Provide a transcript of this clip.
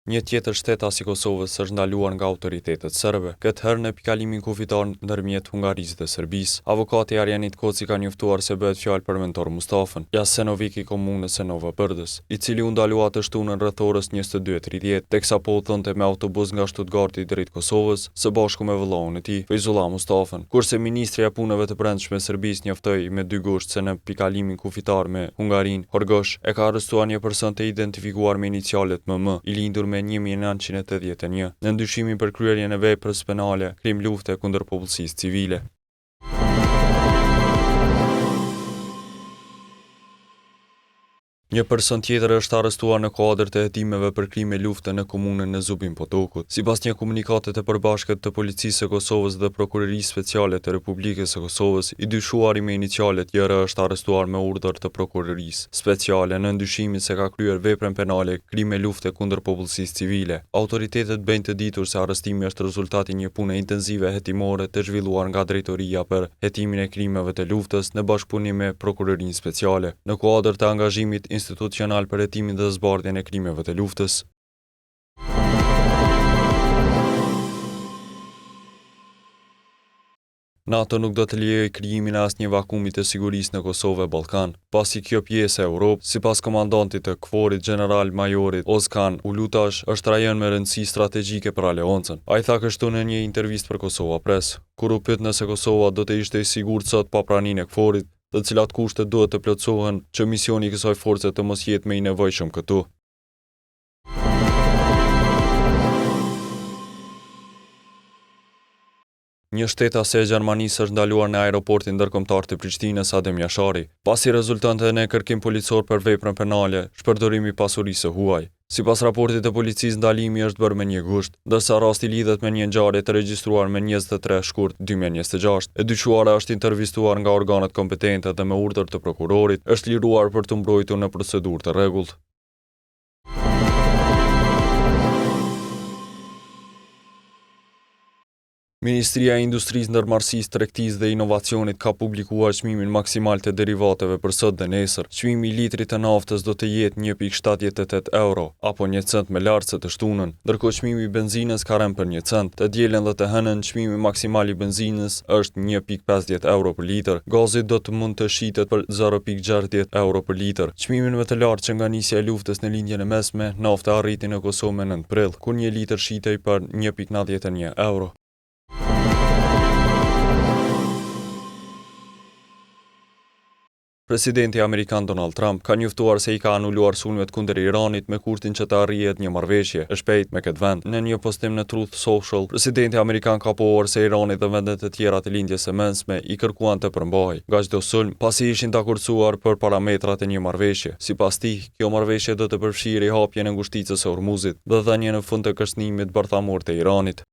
Një tjetër shtetas i Kosovës është ndaluar nga autoritetet serbe, këtë herë në pikalimin kufitar ndërmjet Hungarisë dhe Serbisë. Avokati Arjanit Koci ka njoftuar se bëhet fjalë për mentor Mustafën, Jasenovic i komunës e Nova Bërdës, i cili u ndalua të shtunën rreth orës 22:30, teksa po udhëtonte me autobus nga Stuttgarti drejt Kosovës, së bashku me vëllaun e tij, Feyzullah Mustafën. Kurse ministri i punëve të brendshme e Serbisë njoftoi me 2 gusht se në pikalimin kufitar me Hungarinë, Horgosh e ka arrestuar një person të identifikuar me inicialet MM, i lindur me 1981, në ndyshimin për kryerjen e veprës penale, krim lufte kundër popullsisë civile. Një person tjetër është arrestuar në kuadër të hetimeve për krime lufte në komunën e Zubin Potokut. Sipas një komunikati të përbashkët të Policisë së Kosovës dhe Prokurorisë Speciale të Republikës së Kosovës, i dyshuari me inicialet JR është arrestuar me urdhër të Prokurorisë Speciale në ndyshimin se ka kryer veprën penale krime lufte kundër popullsisë civile. Autoritetet bëjnë të ditur se arrestimi është rezultati një pune intensive hetimore të zhvilluar nga Drejtoria për hetimin e krimeve të luftës në bashkëpunim me Prokurorinë Speciale, në kuadër të angazhimit institucional për hetimin dhe zbardhjen e krimeve të luftës. NATO nuk do të lejojë krijimin e asnjë vakumi të sigurisë në Kosovë e Ballkan, pasi kjo pjesë e Europës, sipas komandantit të KFOR-it general-majorit Ozkan Ulutash, është rajon me rëndësi strategjike për aleancën. Ai tha kështu në një intervistë për Kosova Press, kur u pyet nëse Kosova do të ishte e sigurt sot pa praninë e KFOR-it, të cilat kushte duhet të plotësohen që misioni i kësaj force të mos jetë më i nevojshëm këtu. Një shtetas e Gjermanisë është ndaluar në aeroportin ndërkombëtar të Prishtinës Adem Jashari, pasi rezultonte në kërkim policor për veprën penale, shpërdorimi i pasurisë së huaj. Sipas raportit të policisë, ndalimi është bërë me 1 gusht, ndërsa rasti lidhet me një ngjarje të regjistruar me 23 shkurt 2026. E dyshuara është intervistuar nga organet kompetente dhe me urdhër të prokurorit është liruar për të mbrojtur në procedurë të rregullt. Ministria e Industrisë, Ndërmarrësisë, Tregtisë dhe Inovacionit ka publikuar çmimin maksimal të derivateve për sot dhe nesër. Çmimi i litrit të naftës do të jetë 1.78 euro, apo 1 cent më lart se të shtunën, ndërkohë çmimi i benzinës ka rënë për 1 cent. Të dielën dhe të hënën çmimi maksimal i benzinës është 1.50 euro për litër. Gazi do të mund të shitet për 0.60 euro për litër. Çmimin më të lartë që nga nisja e luftës në lindjen e mesme, nafta arriti në Kosovë më 9 prill, kur 1 litër shitej për 1.91 euro. Presidenti Amerikan Donald Trump ka njoftuar se i ka anuluar sulmet kundër Iranit me kushtin që të arrihet një marrëveshje e shpejtë me këtë vend. Në një postim në Truth Social, presidenti Amerikan ka pohuar se Irani dhe vendet e tjera të lindjes së mesme i kërkuan të përmbahej nga çdo sulm, pasi ishin dakordsuar për parametrat e një marrëveshje. Sipas tij, kjo marrëveshje do të përfshijë hapjen e ngushticës së Hormuzit dhe dhënien në fund të kërcënimit bërthamor të Iranit.